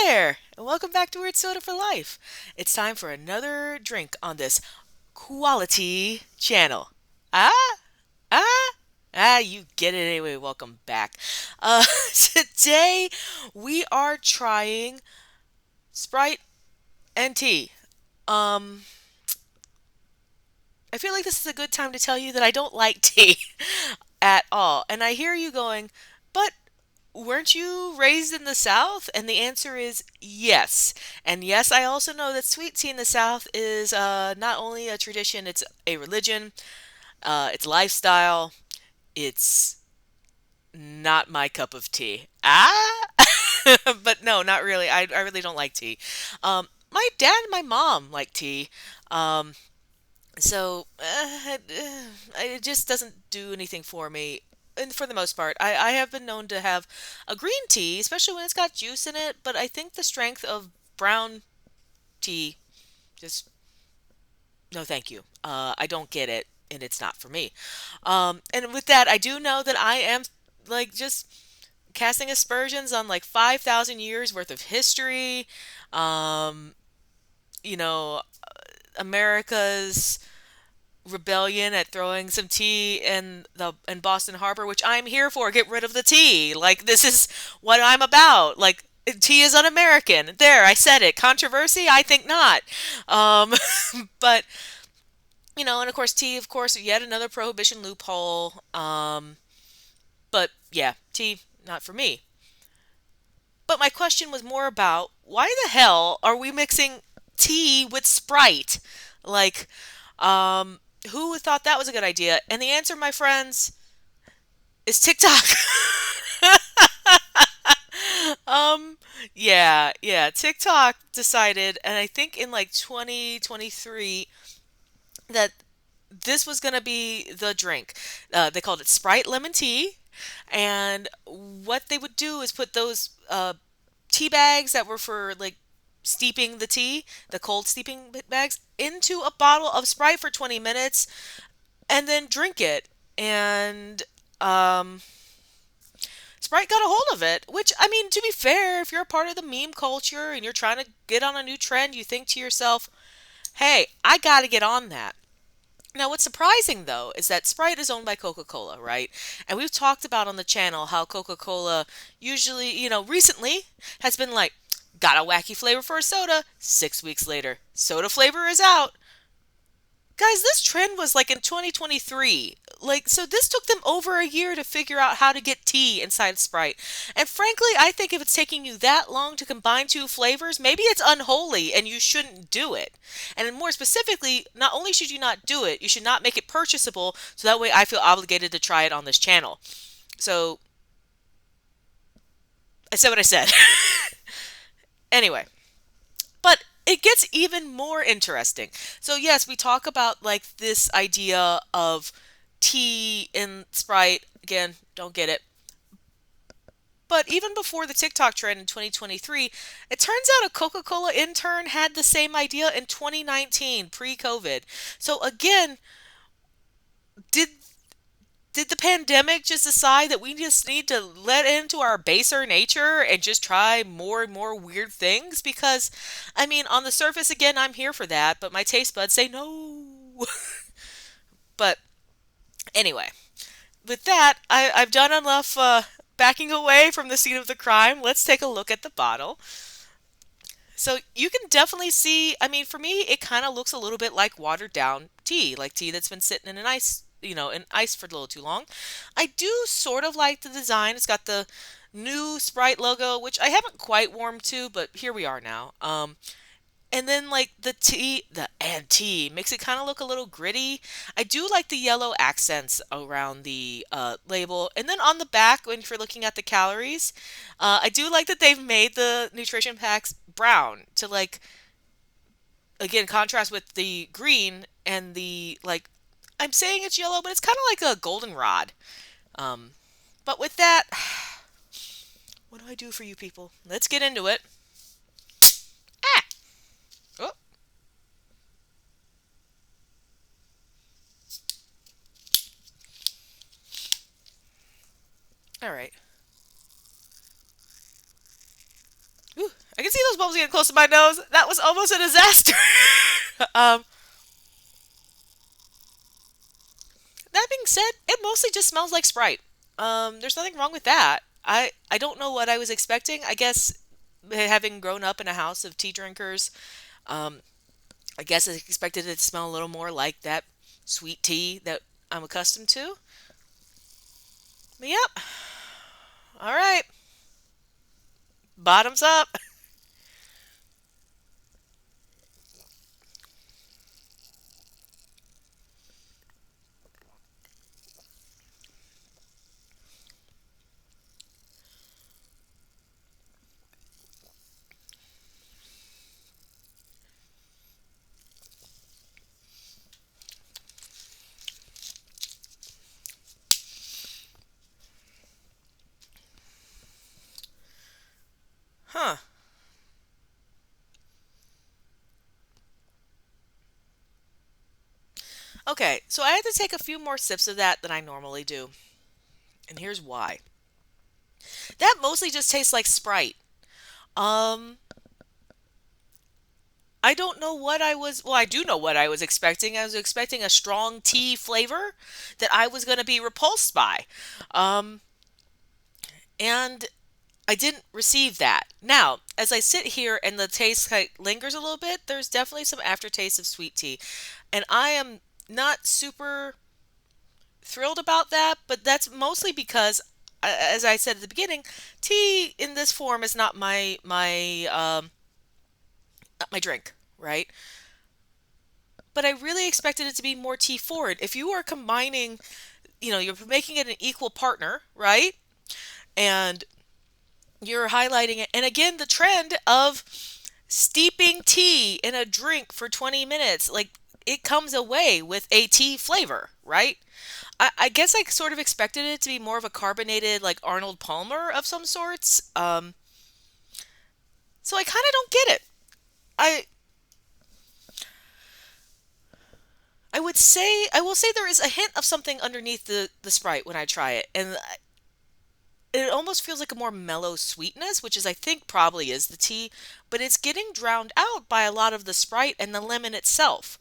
there, and welcome back to Weird Soda for Life. It's time for another drink on this quality channel. Ah, ah, you get it anyway. Welcome back. Today we are trying Sprite and tea. Um, I feel like this is a good time to tell you that I don't like tea at all. And I hear you going, but weren't you raised in the South? And the answer is yes. And yes, I also know that sweet tea in the South is not only a tradition, it's a religion, it's lifestyle, it's not my cup of tea. Ah? But no, not really. I really don't like tea. My dad and my mom like tea. Um, it just doesn't do anything for me. And for the most part, I have been known to have a green tea, especially when it's got juice in it. But I think the strength of brown tea, just no, thank you. I don't get it, and it's not for me. And with that, I do know that I am like just casting aspersions on like 5,000 years worth of history. Um, you know, America's rebellion at throwing some tea in Boston Harbor, which I'm here for. Get rid of the tea. Like this is what I'm about. Like tea is un-American. There, I said it. Controversy? I think not. Um, but and of course tea, of course, yet another prohibition loophole. But yeah, tea not for me. But my question was more about why the hell are we mixing tea with Sprite? Like, who thought that was a good idea? And the answer, my friends, is TikTok. um, yeah. TikTok decided, and I think in like 2023, that this was going to be the drink. They called it Sprite Lemon Tea. And what they would do is put those tea bags that were for like steeping the tea, the cold steeping bags, into a bottle of Sprite for 20 minutes and then drink it. And um, Sprite got a hold of it, which, I mean, to be fair, if you're a part of the meme culture and you're trying to get on a new trend, you think to yourself, hey, I got to get on that. Now, what's surprising though is that Sprite is owned by Coca-Cola, right? And we've talked about on the channel how Coca-Cola usually, recently has been like, got a wacky flavor for a soda. 6 weeks later, soda flavor is out. Guys, this trend was like in 2023. Like, so this took them over a year to figure out how to get tea inside Sprite. And frankly, I think if it's taking you that long to combine two flavors, maybe it's unholy and you shouldn't do it. And more specifically, not only should you not do it, you should not make it purchasable so that way I feel obligated to try it on this channel. So, I said what I said. Anyway. But it gets even more interesting. So yes, we talk about like this idea of tea in Sprite. Again, don't get it. But even before the TikTok trend in 2023, it turns out a Coca-Cola intern had the same idea in 2019, pre-COVID. So again, did did the pandemic just decide that we just need to let into our baser nature and just try more and more weird things? Because, I mean, on the surface, again, I'm here for that, but my taste buds say no. But anyway, with that, I've done enough backing away from the scene of the crime. Let's take a look at the bottle. So you can definitely see, I mean, for me, it kind of looks a little bit like watered down tea, like tea that's been sitting in an ice, in ice for a little too long. I do sort of like the design. It's got the new Sprite logo, which I haven't quite warmed to, but here we are now. And then like the tea makes it kind of look a little gritty. I do like the yellow accents around the label, and then on the back, when you're looking at the calories, I do like that they've made the nutrition packs brown to like again contrast with the green and the like. I'm saying it's yellow, but it's kind of like a goldenrod. Um, but with that, what do I do for you people? Let's get into it. Ah, oh, all right. Ooh, I can see those bubbles getting close to my nose. That was almost a disaster. um, that being said, it mostly just smells like Sprite. There's nothing wrong with that. I don't know what I was expecting. I guess having grown up in a house of tea drinkers, um, I guess I expected it to smell a little more like that sweet tea that I'm accustomed to. But yep. All right. Bottoms up. Huh. Okay, so I had to take a few more sips of that than I normally do. And here's why. That mostly just tastes like Sprite. Um, I don't know what I was, well, I do know what I was expecting. I was expecting a strong tea flavor that I was going to be repulsed by. Um, and I didn't receive that. Now, as I sit here and the taste kind of lingers a little bit, there's definitely some aftertaste of sweet tea. And I am not super thrilled about that, but that's mostly because, as I said at the beginning, tea in this form is not my drink, right? But I really expected it to be more tea forward. If you are combining, you're making it an equal partner, right? And you're highlighting it. And again, the trend of steeping tea in a drink for 20 minutes, like it comes away with a tea flavor, right? I guess I sort of expected it to be more of a carbonated, like Arnold Palmer of some sorts. So I kind of don't get it. I I will say there is a hint of something underneath the Sprite when I try it, and it almost feels like a more mellow sweetness, which is I think probably is the tea, but it's getting drowned out by a lot of the Sprite and the lemon itself.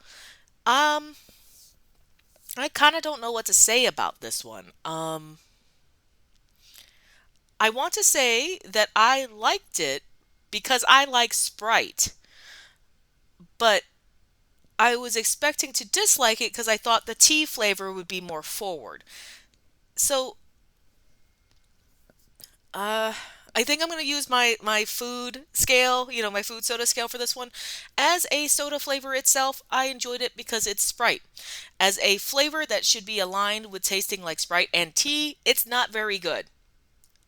Um, I kind of don't know what to say about this one. I want to say that I liked it because I like Sprite, but I was expecting to dislike it because I thought the tea flavor would be more forward. So, uh, I think I'm going to use my food scale, my food soda scale for this one. As a soda flavor itself, I enjoyed it because it's Sprite. As a flavor that should be aligned with tasting like Sprite and tea, it's not very good.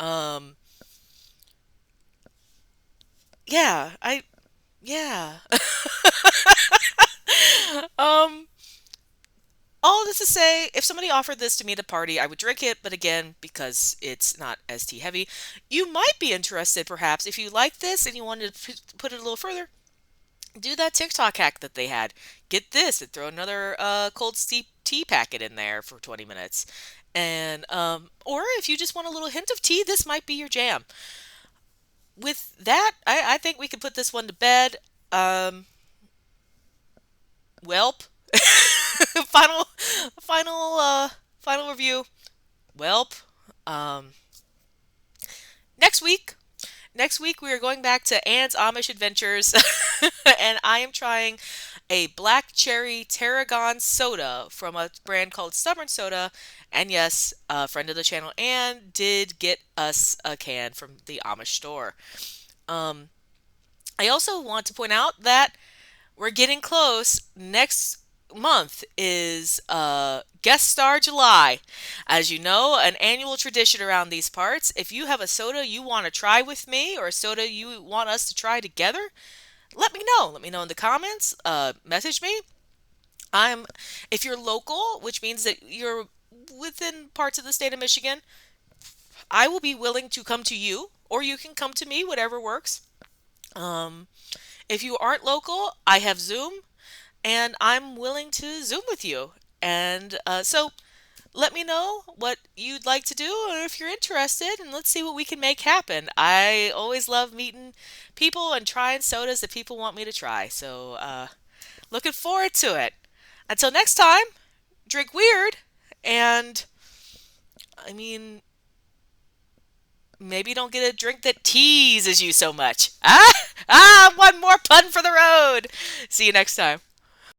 Um, yeah, yeah. um, all this to say, if somebody offered this to me at a party, I would drink it, but again, because it's not as tea heavy, you might be interested perhaps if you like this and you wanted to put it a little further. Do that TikTok hack that they had. Get this and throw another cold steep tea packet in there for 20 minutes. And or if you just want a little hint of tea, this might be your jam. With that, I think we could put this one to bed. Um, Welp. final final final review. Welp. Um, next week. Next week we are going back to Anne's Amish Adventures, and I am trying a black cherry tarragon soda from a brand called Stubborn Soda. And yes, a friend of the channel, Anne, did get us a can from the Amish store. Um, I also want to point out that we're getting close. Next month is guest star July. As you know, an annual tradition around these parts. If you have a soda you want to try with me or a soda you want us to try together, let me know. Let me know in the comments. Message me. I'm if you're local, which means that you're within parts of the state of Michigan, I will be willing to come to you or you can come to me, whatever works. Um, if you aren't local, I have Zoom and I'm willing to Zoom with you. And so let me know what you'd like to do or if you're interested, and let's see what we can make happen. I always love meeting people and trying sodas that people want me to try. So, looking forward to it. Until next time, drink weird, and I mean, maybe don't get a drink that teases you so much. One more pun for the road. See you next time.